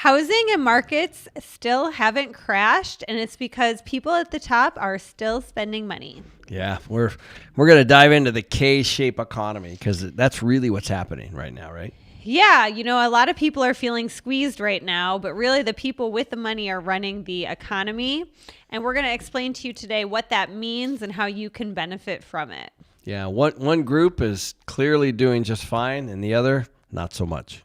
Housing and markets still haven't crashed, and it's because people at the top are still spending money. Yeah, we're going to dive into the K-shape economy because that's really what's happening right now, right? Yeah, a lot of people are feeling squeezed right now, but really the people with the money are running the economy. And we're going to explain to you today what that means and how you can benefit from it. Yeah, one group is clearly doing just fine and the other, not so much.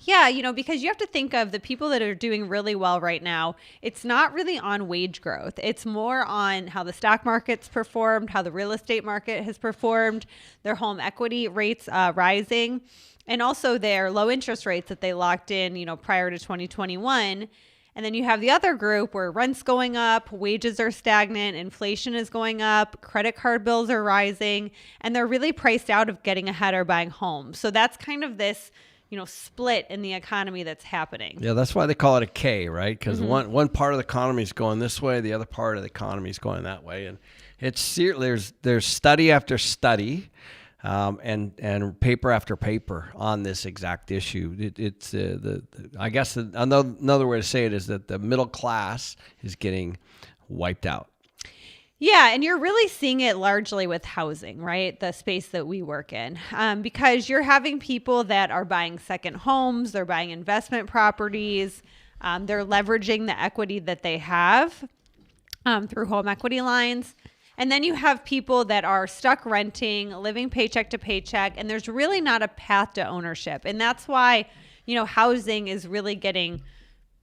Yeah, because you have to think of the people that are doing really well right now. It's not really on wage growth. It's more on how the stock market's performed, how the real estate market has performed, their home equity rates rising, and also their low interest rates that they locked in, prior to 2021. And then you have the other group where rent's going up, wages are stagnant, inflation is going up, credit card bills are rising, and they're really priced out of getting ahead or buying homes. So that's kind of this split in the economy that's happening. Yeah, that's why they call it a K, right? Because one part of the economy is going this way, the other part of the economy is going that way, and there's study after study, and paper after paper on this exact issue. It's I guess another way to say it is that the middle class is getting wiped out. Yeah, and you're really seeing it largely with housing, right? The space that we work in, because you're having people that are buying second homes, they're buying investment properties, they're leveraging the equity that they have through home equity lines. And then you have people that are stuck renting, living paycheck to paycheck, and there's really not a path to ownership. And that's why, housing is really getting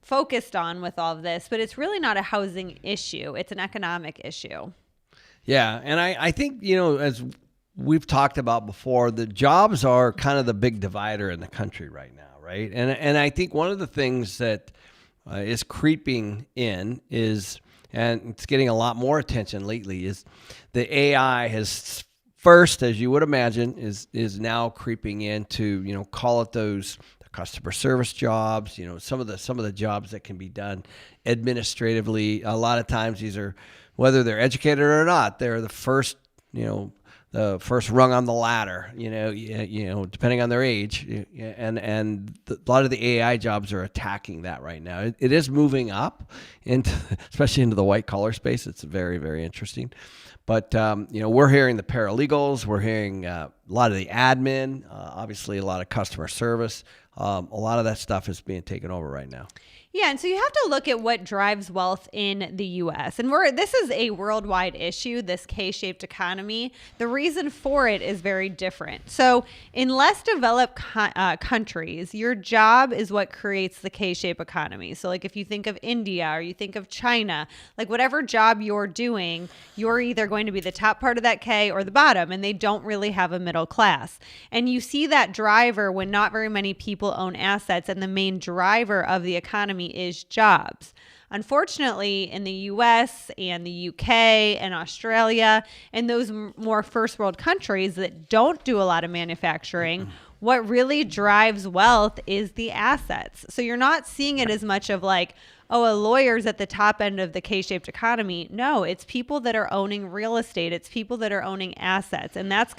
focused on with all of this, but it's really not a housing issue. It's an economic issue. Yeah. And I think, as we've talked about before, the jobs are kind of the big divider in the country right now, right? And I think one of the things that is creeping in is, and it's getting a lot more attention lately, is the AI has first, as you would imagine, is now creeping into, call it those customer service jobs, some of the jobs that can be done administratively. A lot of times these are, whether they're educated or not, they're the first, the first rung on the ladder, depending on their age. And a lot of the AI jobs are attacking that right now. It is moving up especially into the white collar space. It's very, very interesting. But, we're hearing the paralegals, we're hearing a lot of the admin, obviously a lot of customer service. A lot of that stuff is being taken over right now. Yeah, and so you have to look at what drives wealth in the U.S. And this is a worldwide issue, this K-shaped economy. The reason for it is very different. So in less developed countries, your job is what creates the K-shaped economy. So like if you think of India or you think of China, like whatever job you're doing, you're either going to be the top part of that K or the bottom, and they don't really have a middle class. And you see that driver when not very many people own assets, and the main driver of the economy is jobs. Unfortunately, in the US and the UK and Australia and those more first world countries that don't do a lot of manufacturing, what really drives wealth is the assets. So you're not seeing it as much of like, a lawyer's at the top end of the K-shaped economy. No, it's people that are owning real estate. It's people that are owning assets. And that's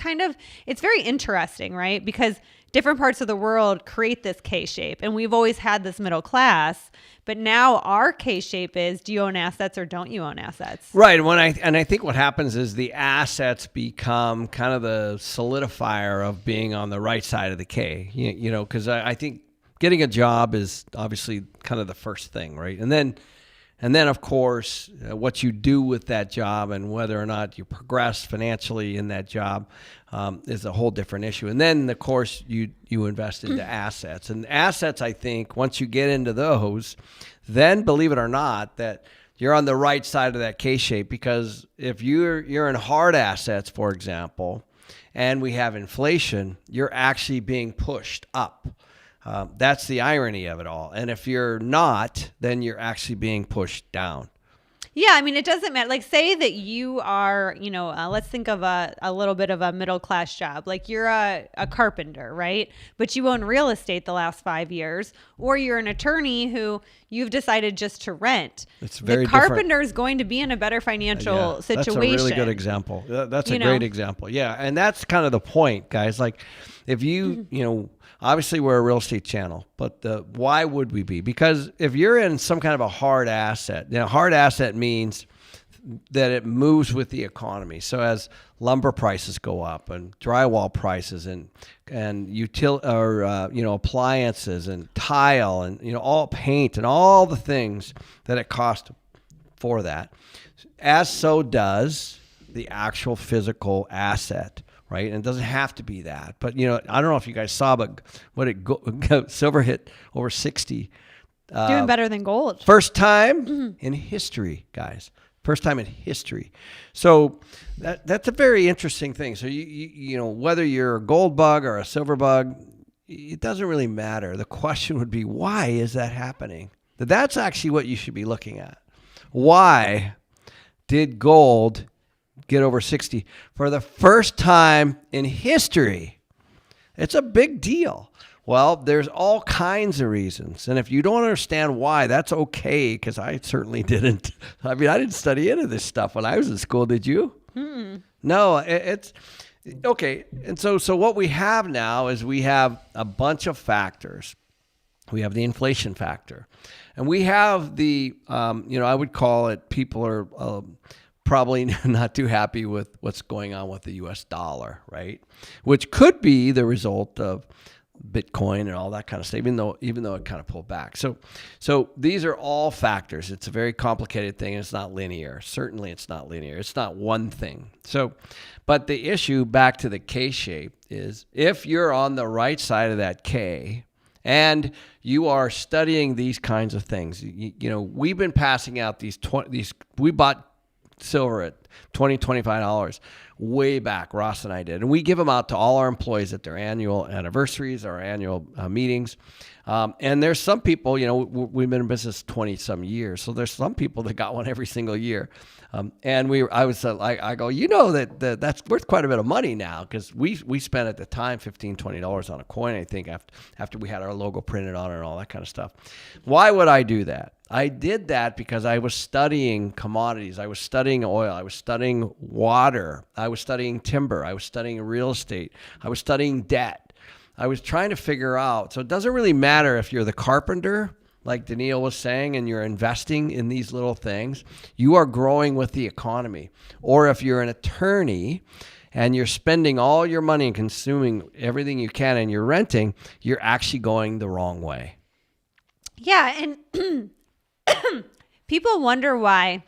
it's very interesting, right? Because different parts of the world create this K-shape, and we've always had this middle class, but now our K-shape is, do you own assets or don't you own assets? Right. And I think what happens is the assets become kind of the solidifier of being on the right side of the K, because I think getting a job is obviously kind of the first thing, right? And then of course, what you do with that job and whether or not you progress financially in that job is a whole different issue. And then, of course, you invest into assets. And assets, I think, once you get into those, then believe it or not, that you're on the right side of that K-shape, because if you're in hard assets, for example, and we have inflation, you're actually being pushed up. That's the irony of it all. And if you're not, then you're actually being pushed down. Yeah, I mean, it doesn't matter. Like, say that you are, let's think of a little bit of a middle class job. Like you're a carpenter, right? But you own real estate the last 5 years, or you're an attorney who you've decided just to rent. It's very the carpenter is going to be in a better financial situation. That's a really good example. That's a great example. Yeah, and that's kind of the point, guys. Like, if you, obviously we're a real estate channel, but why would we be? Because if you're in some kind of a hard asset, hard asset means that it moves with the economy. So as lumber prices go up and drywall prices and appliances and tile and all paint and all the things that it costs for that, as so does the actual physical asset, right? And it doesn't have to be that, but I don't know if you guys saw, but silver hit over 60. Doing better than gold. First time in history, guys. First time in history. So that's a very interesting thing. So you whether you're a gold bug or a silver bug, it doesn't really matter. The question would be, why is that happening? That's actually what you should be looking at. Why did gold get over 60 for the first time in history? It's a big deal. Well, there's all kinds of reasons. And if you don't understand why, that's okay, because I certainly didn't. I didn't study any of this stuff when I was in school. Did you? No, it's okay. And so what we have now is we have a bunch of factors. We have the inflation factor. And we have the, I would call it, people are probably not too happy with what's going on with the U.S. dollar, right? Which could be the result of Bitcoin and all that kind of stuff, even though it kind of pulled back. So these are all factors. It's a very complicated thing. It's not linear. Certainly it's not linear. It's not one thing. But the issue, back to the K shape, is if you're on the right side of that K and you are studying these kinds of things, we've been passing out these, we bought silver at $20, $25 way back, Ross and I did. And we give them out to all our employees at their annual anniversaries, our annual meetings. And there's some people, we've been in business 20 some years. So there's some people that got one every single year. I go, that's worth quite a bit of money now, because we spent at the time $15, $20 on a coin, I think, after we had our logo printed on it and all that kind of stuff. Why would I do that? I did that because I was studying commodities. I was studying oil. I was studying water. I was studying timber. I was studying real estate. I was studying debt. I was trying to figure out. So it doesn't really matter if you're the carpenter, like Danille was saying, and you're investing in these little things. You are growing with the economy. Or if you're an attorney and you're spending all your money and consuming everything you can and you're renting, you're actually going the wrong way. Yeah, and people wonder why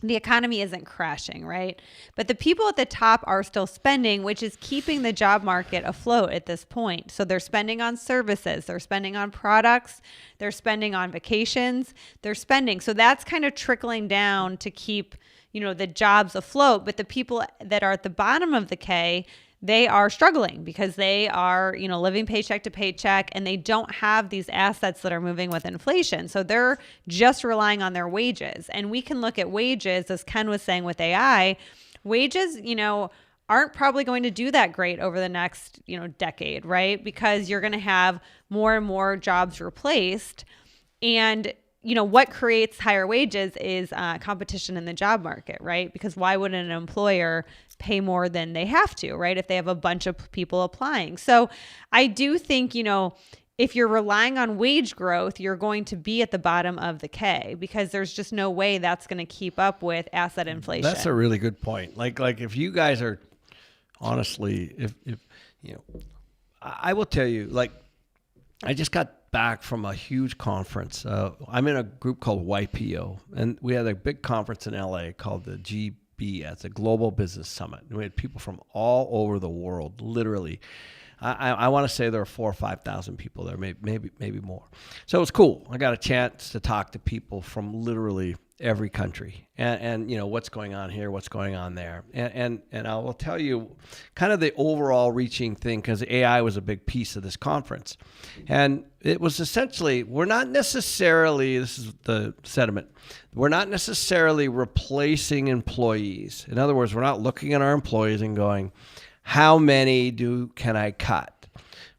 the economy isn't crashing, right? But the people at the top are still spending, which is keeping the job market afloat at this point. So they're spending on services, they're spending on products, they're spending on vacations, they're spending. So that's kind of trickling down to keep, the jobs afloat. But the people that are at the bottom of the K, they are struggling because they are, living paycheck to paycheck, and they don't have these assets that are moving with inflation. So they're just relying on their wages. And we can look at wages, as Ken was saying with AI, wages, aren't probably going to do that great over the next, decade, right? Because you're going to have more and more jobs replaced. And what creates higher wages is competition in the job market, right? Because why would an employer pay more than they have to, right? If they have a bunch of people applying. So I do think, if you're relying on wage growth, you're going to be at the bottom of the K, because there's just no way that's going to keep up with asset inflation. That's a really good point. Like if you guys are, honestly, if I will tell you, I just got back from a huge conference. I'm in a group called YPO, and we had a big conference in LA called the GBS, the Global Business Summit. And we had people from all over the world, literally. I want to say there were 4,000 or 5,000 people there, maybe more. So it was cool. I got a chance to talk to people from literally every country, and what's going on here, what's going on there, and I will tell you kind of the overall reaching thing, because AI was a big piece of this conference, and it was essentially, we're not necessarily, this is the sentiment, we're not necessarily replacing employees. In other words, we're not looking at our employees and going, how many can I cut?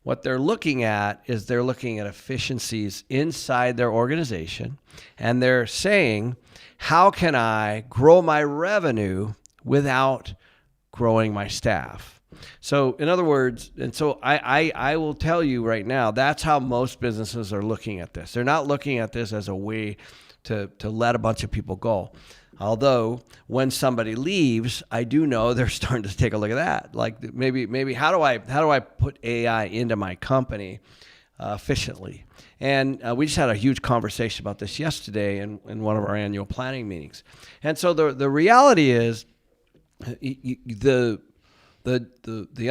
What they're looking at is they're looking at efficiencies inside their organization, and they're saying, how can I grow my revenue without growing my staff? So in other words, and so I will tell you right now, that's how most businesses are looking at this. They're not looking at this as a way to let a bunch of people go. Although when somebody leaves, I do know they're starting to take a look at that. Like maybe how do I put AI into my company efficiently? And we just had a huge conversation about this yesterday in one of our annual planning meetings. And so the reality is the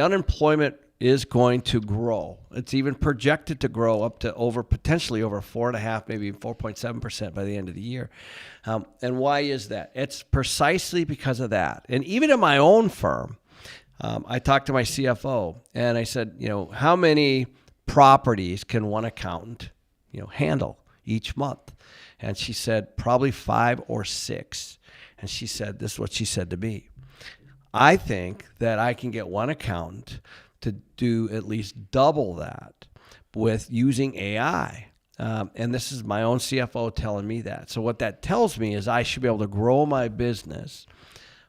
unemployment is going to grow. It's even projected to grow up to potentially over 4.5%, maybe 4.7% by the end of the year. And why is that? It's precisely because of that. And even in my own firm, I talked to my CFO and I said, how many properties can one accountant, handle each month? And she said, probably 5 or 6. And she said, this is what she said to me. I think that I can get one accountant to do at least double that with using AI. And this is my own CFO telling me that. So what that tells me is I should be able to grow my business,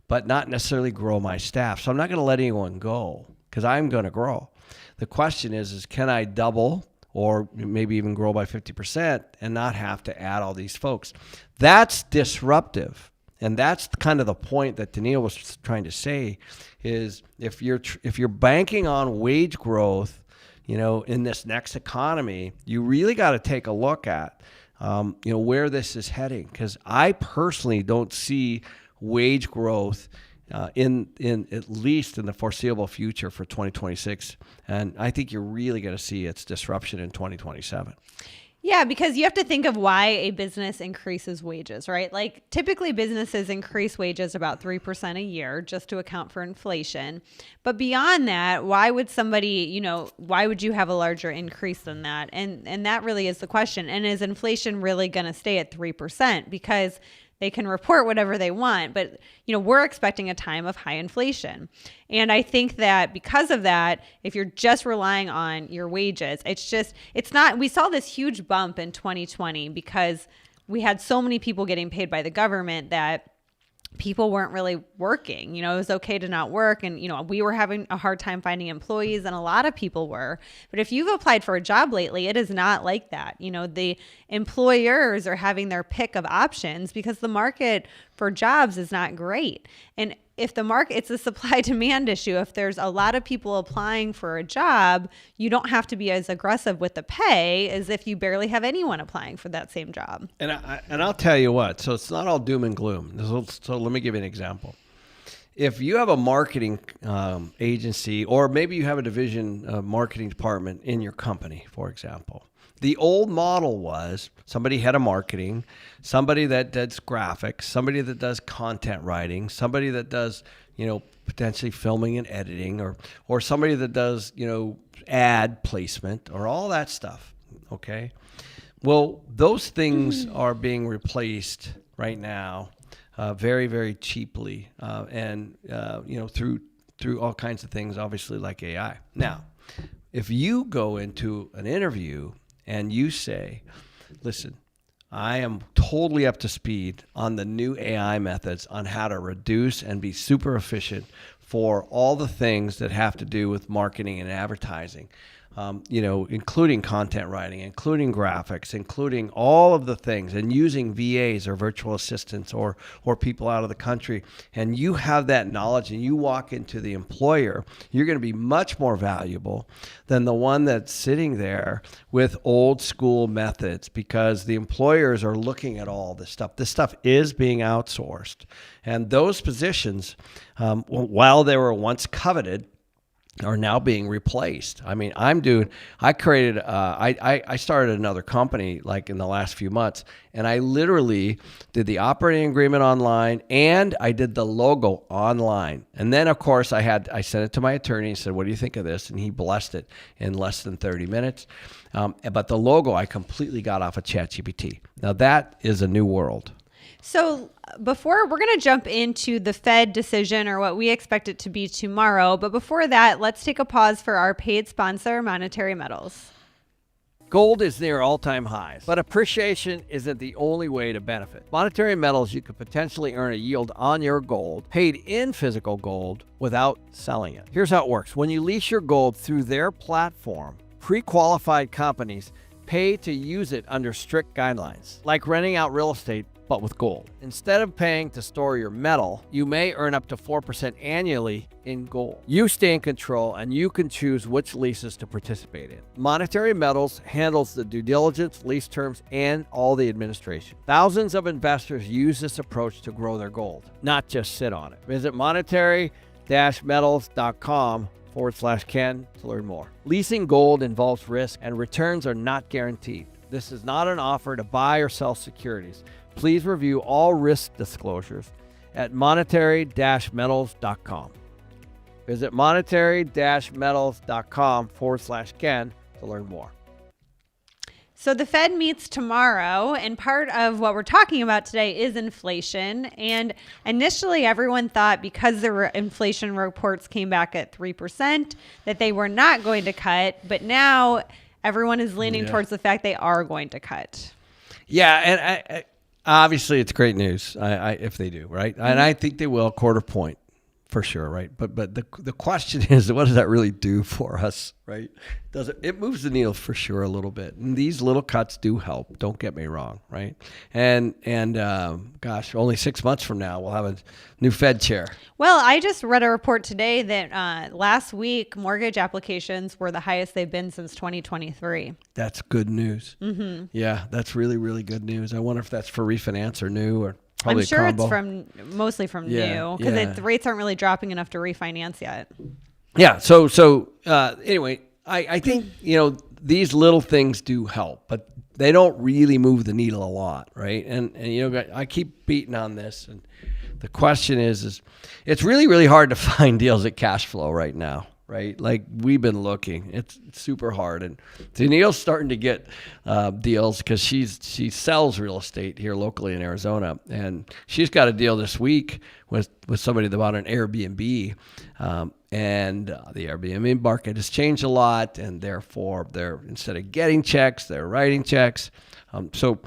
but not necessarily grow my staff. So I'm not going to let anyone go because I'm going to grow. The question is can I double or maybe even grow by 50% and not have to add all these folks? That's disruptive. And that's kind of the point that Danille was trying to say is if you're banking on wage growth, in this next economy, you really got to take a look at, where this is heading. Because I personally don't see wage growth in at least in the foreseeable future for 2026. And I think you're really going to see its disruption in 2027. Yeah, because you have to think of why a business increases wages, right? Like typically businesses increase wages about 3% a year just to account for inflation. But beyond that, why would somebody, why would you have a larger increase than that? And that really is the question. And is inflation really going to stay at 3%? Because they can report whatever they want, but we're expecting a time of high inflation. And I think that because of that, if you're just relying on your wages, we saw this huge bump in 2020 because we had so many people getting paid by the government that people weren't really working. It was okay to not work. And, we were having a hard time finding employees and a lot of people were. But if you've applied for a job lately, it is not like that. The employers are having their pick of options because the market for jobs is not great. And if it's a supply demand issue, if there's a lot of people applying for a job, you don't have to be as aggressive with the pay as if you barely have anyone applying for that same job. And I'll tell you what, so it's not all doom and gloom. So let me give you an example. If you have a marketing agency, or maybe you have a division marketing department in your company, for example, the old model was somebody head of marketing, somebody that does graphics, somebody that does content writing, somebody that does, potentially filming and editing, or somebody that does, ad placement or all that stuff. Okay. Well, those things are being replaced right now very, very cheaply and through all kinds of things, obviously like AI. Now, if you go into an interview and you say, listen, I am totally up to speed on the new AI methods on how to reduce and be super efficient for all the things that have to do with marketing and advertising, including content writing, including graphics, including all of the things, and using VAs or virtual assistants or people out of the country, and you have that knowledge and you walk into the employer, you're going to be much more valuable than the one that's sitting there with old school methods, because the employers are looking at all this stuff. This stuff is being outsourced. And those positions, while they were once coveted, are now being replaced. I mean, I started another company like in the last few months, and I literally did the operating agreement online and I did the logo online. And then of course I sent it to my attorney and said, what do you think of this? And he blessed it in less than 30 minutes. But the logo I completely got off of ChatGPT. Now that is a new world. So before we're going to jump into the Fed decision or what we expect it to be tomorrow. But before that, let's take a pause for our paid sponsor, Monetary Metals. Gold is near all-time highs, but appreciation isn't the only way to benefit. Monetary Metals, you could potentially earn a yield on your gold, paid in physical gold, without selling it. Here's how it works. When you lease your gold through their platform, pre-qualified companies pay to use it under strict guidelines, like renting out real estate, but with gold. Instead of paying to store your metal, you may earn up to 4% annually in gold. You stay in control, and you can choose which leases to participate in. Monetary Metals handles the due diligence, lease terms, and all the administration. Thousands of investors use this approach to grow their gold, not just sit on it. Visit monetary-metals.com/Ken to learn more. Leasing gold involves risk, and returns are not guaranteed. This is not an offer to buy or sell securities. Please review all risk disclosures at monetary-metals.com. Visit monetary-metals.com/Ken to learn more. So the Fed meets tomorrow, and part of what we're talking about today is inflation. And initially, everyone thought because the inflation reports came back at 3%, that they were not going to cut. But now everyone is leaning towards the fact they are going to cut. Yeah, and obviously it's great news if they do, right? And I think they will, quarter point. For sure, right? But the question is, what does that really do for us, right? It moves the needle for sure a little bit, and these little cuts do help. Don't get me wrong, right? And gosh, only 6 months from now we'll have a new Fed chair. Well, I just read a report today that last week mortgage applications were the highest they've been since 2023. That's good news. Mm-hmm. Yeah, that's really, really good news. I wonder if that's for refinance or new or. Probably I'm sure it's mostly from new because the rates aren't really dropping enough to refinance yet. Yeah. So anyway, I think, these little things do help, but they don't really move the needle a lot. Right. And I keep beating on this. And the question is it's really, really hard to find deals at cash flow right now. Right? Like we've been looking, it's super hard. And Danille's starting to get deals because she sells real estate here locally in Arizona. And she's got a deal this week with somebody that bought an Airbnb. And the Airbnb market has changed a lot. And therefore, instead of getting checks, they're writing checks. So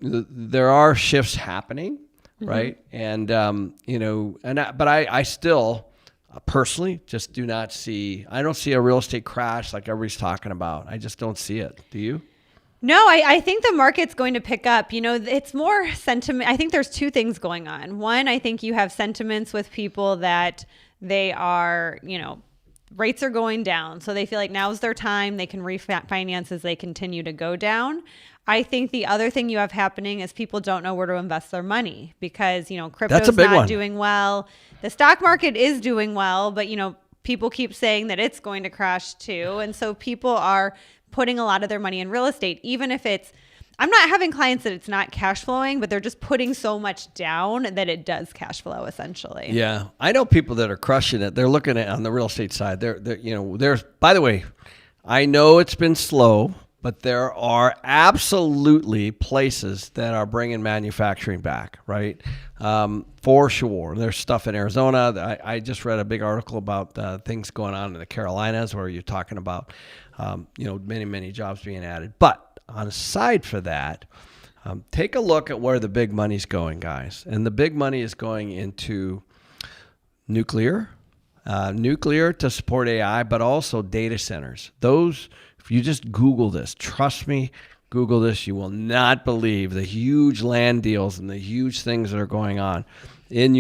there are shifts happening, right? And, but I still... personally, just I don't see a real estate crash like everybody's talking about. I just don't see it. Do you? No, I think the market's going to pick up. It's more sentiment. I think there's two things going on. One, I think you have sentiments with people that they are, rates are going down. So they feel like now's their time. They can refinance as they continue to go down. I think the other thing you have happening is people don't know where to invest their money because, crypto's not doing well. The stock market is doing well, but, people keep saying that it's going to crash too. And so people are putting a lot of their money in real estate, even if I'm not having clients that it's not cash flowing, but they're just putting so much down that it does cash flow essentially. Yeah. I know people that are crushing it. They're looking at on the real estate side. There's, by the way, I know it's been slow, but there are absolutely places that are bringing manufacturing back, right? For sure. There's stuff in Arizona. I just read a big article about things going on in the Carolinas where you're talking about, many, many jobs being added. But on aside for that, take a look at where the big money's going, guys. And the big money is going into nuclear to support AI, but also data centers. If you just Google this, trust me, Google this, you will not believe the huge land deals and the huge things that are going on in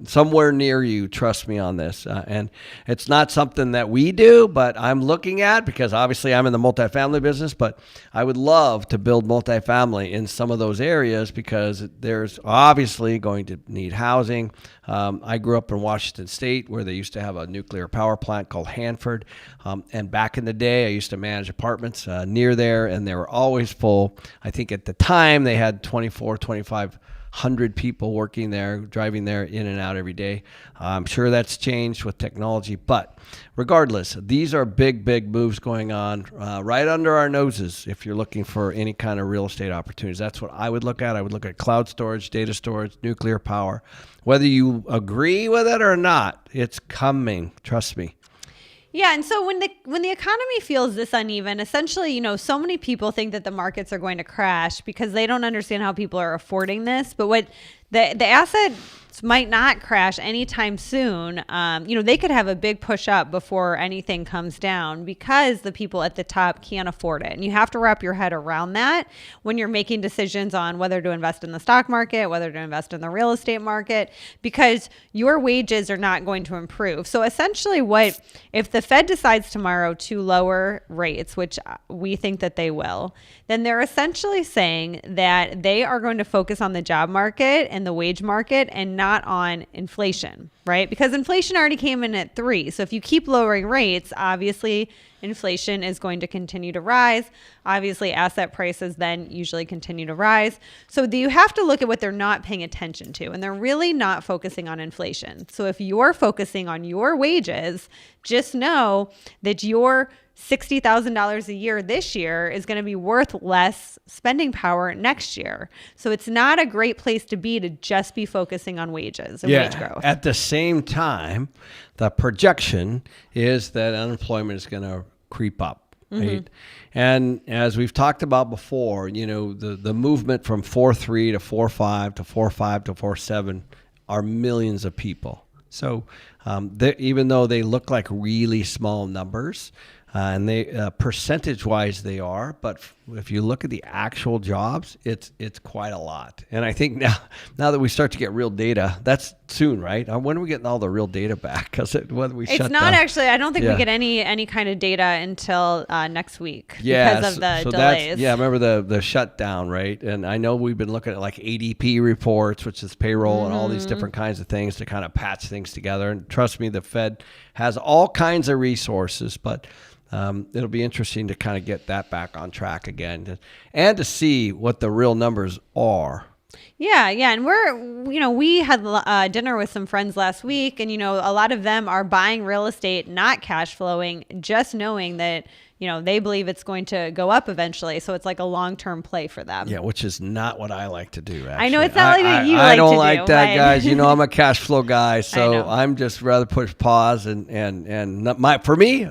somewhere near you. Trust me on this. And it's not something that we do, but I'm looking at because obviously I'm in the multifamily business, but I would love to build multifamily in some of those areas because there's obviously going to need housing. I grew up in Washington State where they used to have a nuclear power plant called Hanford. And back in the day, I used to manage apartments near there and they were always full. I think at the time they had 2,500 people working there, driving there in and out every day. I'm sure that's changed with technology, but regardless, these are big, big moves going on right under our noses if you're looking for any kind of real estate opportunities. That's what I would look at. I would look at cloud storage, data storage, nuclear power. Whether you agree with it or not, it's coming. Trust me. Yeah, and so when the economy feels this uneven, essentially, so many people think that the markets are going to crash because they don't understand how people are affording this. But what the assets might not crash anytime soon. They could have a big push up before anything comes down because the people at the top can't afford it. And you have to wrap your head around that when you're making decisions on whether to invest in the stock market, whether to invest in the real estate market, because your wages are not going to improve. So essentially if the Fed decides tomorrow to lower rates, which we think that they will, then they're essentially saying that they are going to focus on the job market and the wage market and not on inflation, right? Because inflation already came in at 3. So if you keep lowering rates, obviously inflation is going to continue to rise. Obviously asset prices then usually continue to rise. So you have to look at what they're not paying attention to, and they're really not focusing on inflation. So if you're focusing on your wages, just know that your $60,000 a year this year is going to be worth less spending power next year. So it's not a great place to be to just be focusing on wages and wage growth. At the same time, the projection is that unemployment is going to creep up. Right? And as we've talked about before, the movement from 4.3 to 4.5 to 4.5 to 4.7 are millions of people. So even though they look like really small numbers, and they percentage-wise they are, but if you look at the actual jobs, it's quite a lot. And I think now that we start to get real data, that's soon, right? When are we getting all the real data back? Because whether we shut down. It's not actually. I don't think we get any kind of data until next week because of the delays. Remember the shutdown, right? And I know we've been looking at like ADP reports, which is payroll, and all these different kinds of things to kind of patch things together. And trust me, the Fed has all kinds of resources, but it'll be interesting to kind of get that back on track again and to see what the real numbers are. Yeah. And we had dinner with some friends last week, and, a lot of them are buying real estate, not cash flowing, just knowing that, they believe it's going to go up eventually. So it's like a long-term play for them. Yeah, which is not what I like to do, actually. I know it's not like you like to do. I don't like that, guys. I'm a cash flow guy, so I'm just rather push pause and for me,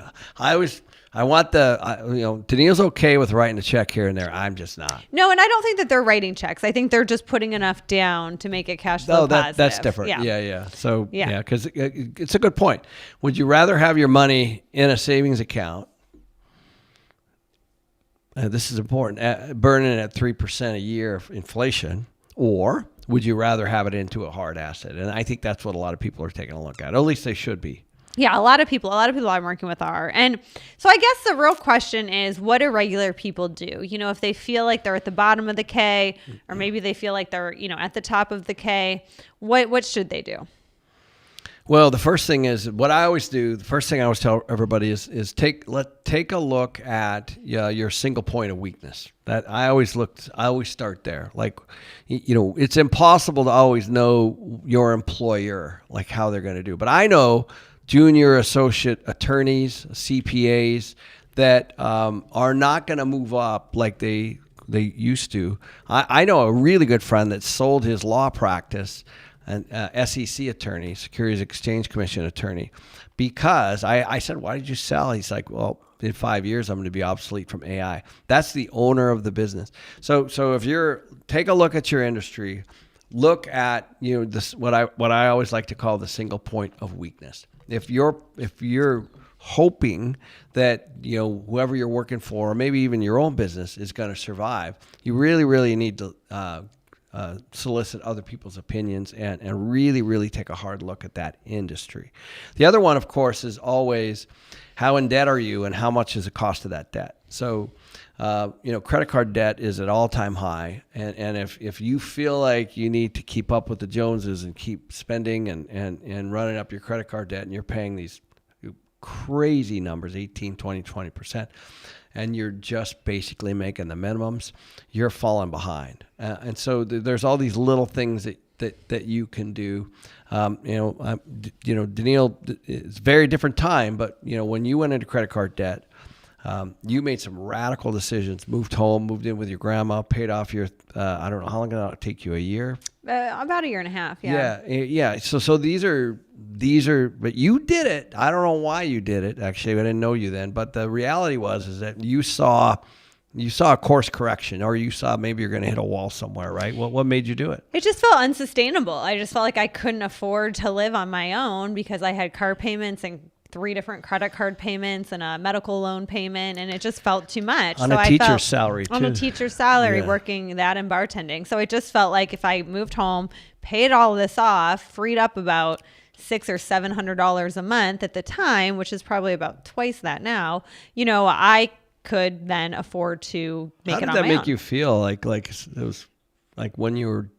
I want Danille's okay with writing a check here and there. I'm just not. No, and I don't think that they're writing checks. I think they're just putting enough down to make it cash flow positive. That's different. Yeah. So, because it's a good point. Would you rather have your money in a savings account? This is important. Burning at 3% a year of inflation, or would you rather have it into a hard asset? And I think that's what a lot of people are taking a look at. Or at least they should be. Yeah, a lot of people I'm working with are. And so I guess the real question is, what do regular people do? If they feel like they're at the bottom of the K, or maybe they feel like they're, at the top of the K, what should they do? Well, the first thing is what I always do. The first thing I always tell everybody is take a look at your single point of weakness. That I always start there. Like, it's impossible to always know your employer, like how they're going to do. But I know junior associate attorneys, CPAs that are not going to move up like they used to. I know a really good friend that sold his law practice, an SEC attorney, Securities Exchange Commission attorney, because I said, why did you sell? He's like, well, in 5 years, I'm going to be obsolete from AI. That's the owner of the business. So if take a look at your industry, look at this what I always like to call the single point of weakness. If you're hoping that whoever you're working for, or maybe even your own business, is going to survive, you really, really need to solicit other people's opinions and really, really take a hard look at that industry. The other one, of course, is always how in debt are you and how much is the cost of that debt. So, credit card debt is at all-time high. And if you feel like you need to keep up with the Joneses and keep spending and running up your credit card debt, and you're paying these crazy numbers, 18, 20, 20%, and you're just basically making the minimums, you're falling behind. And so there's all these little things that you can do. Danille, it's a very different time, but when you went into credit card debt, You made some radical decisions, moved home, moved in with your grandma, paid off your, I don't know, how long did it take you? A year? About a year and a half. Yeah. Yeah. So these are, but you did it. I don't know why you did it. Actually, I didn't know you then, but the reality is that you saw a course correction, or you saw maybe you're going to hit a wall somewhere, right? What made you do it? It just felt unsustainable. I just felt like I couldn't afford to live on my own because I had car payments and 3 different credit card payments and a medical loan payment, and it just felt too much. On a teacher's salary, too. On a teacher's salary, working that and bartending. So it just felt like if I moved home, paid all this off, freed up about $600 or $700 a month at the time, which is probably about twice that now, I could then afford to make it on my own. How did that make you feel? Like it was like when you were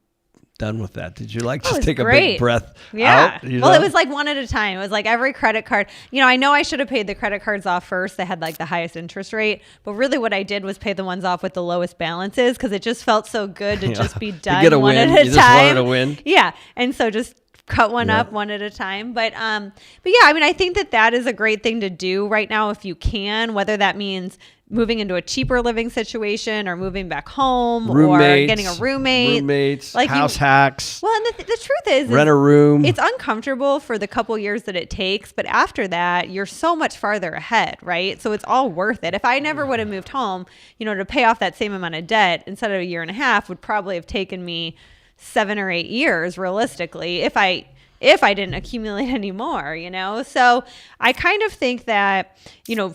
done with that, did you just take a big breath out? Well, it was like one at a time. It was like every credit card, I know I should have paid the credit cards off first. They had like the highest interest rate, but really what I did was pay the ones off with the lowest balances because it just felt so good to just be done one at a time. You just wanted to win. Yeah. And so just cut one up one at a time. But yeah, I think that is a great thing to do right now if you can, whether that means moving into a cheaper living situation or moving back home or getting a roommate. Roommates, like house hacks. Well, and the truth is rent a room. It's uncomfortable for the couple years that it takes, but after that, you're so much farther ahead, right? So it's all worth it. If I never would have moved home, to pay off that same amount of debt instead of a year and a half would probably have taken me 7 or 8 years realistically if I didn't accumulate any more, So I kind of think that,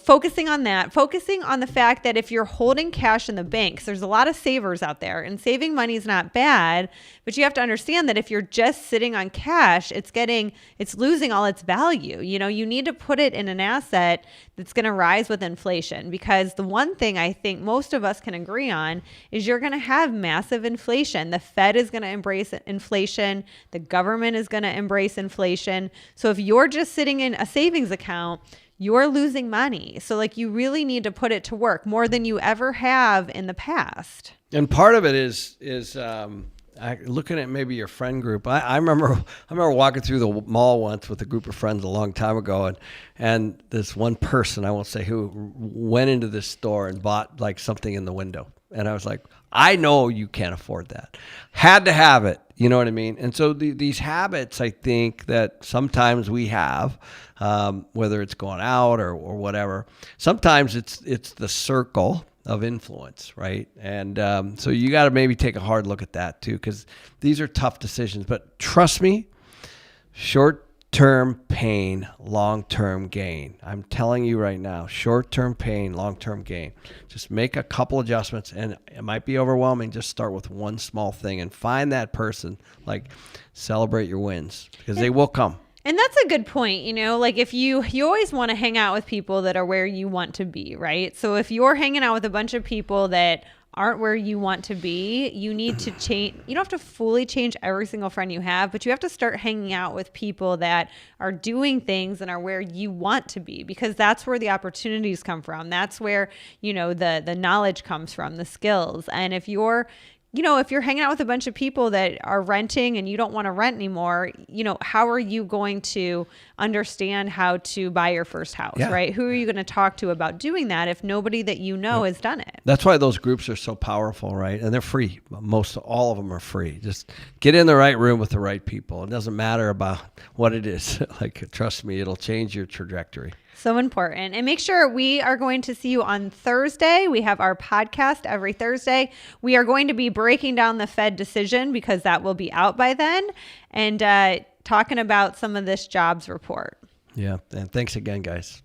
focusing on the fact that if you're holding cash in the banks, there's a lot of savers out there, and saving money is not bad, but you have to understand that if you're just sitting on cash, it's losing all its value. You need to put it in an asset that's going to rise with inflation, because the one thing I think most of us can agree on is you're going to have massive inflation. The Fed is going to embrace inflation. The government is going to embrace inflation. So if you're just sitting in a savings account, you're losing money. So you really need to put it to work more than you ever have in the past. And part of it is looking at maybe your friend group. I remember walking through the mall once with a group of friends a long time ago, and this one person, I won't say who, went into this store and bought something in the window. And I was like, I know you can't afford that. Had to have it. You know what I mean? And so these habits, I think that sometimes we have, whether it's going out or whatever, sometimes it's the circle of influence, right? And so you got to maybe take a hard look at that too, because these are tough decisions. But trust me, short-term pain, long-term gain. I'm telling you right now, short-term pain, long-term gain. Just make a couple adjustments, and it might be overwhelming. Just start with one small thing and find that person. Celebrate your wins, because they will come. And that's a good point. If you always want to hang out with people that are where you want to be, right? So if you're hanging out with a bunch of people that aren't where you want to be, you need to change. You don't have to fully change every single friend you have, but you have to start hanging out with people that are doing things and are where you want to be, because that's where the opportunities come from. That's where, the knowledge comes from, the skills. And if you're hanging out with a bunch of people that are renting and you don't want to rent anymore, how are you going to understand how to buy your first house, right? Who are you going to talk to about doing that if nobody that has done it? That's why those groups are so powerful, right? And they're free. All of them are free. Just get in the right room with the right people. It doesn't matter about what it is. Trust me, it'll change your trajectory. So important. And make sure we are going to see you on Thursday. We have our podcast every Thursday. We are going to be breaking down the Fed decision, because that will be out by then, and talking about some of this jobs report. Yeah. And thanks again, guys.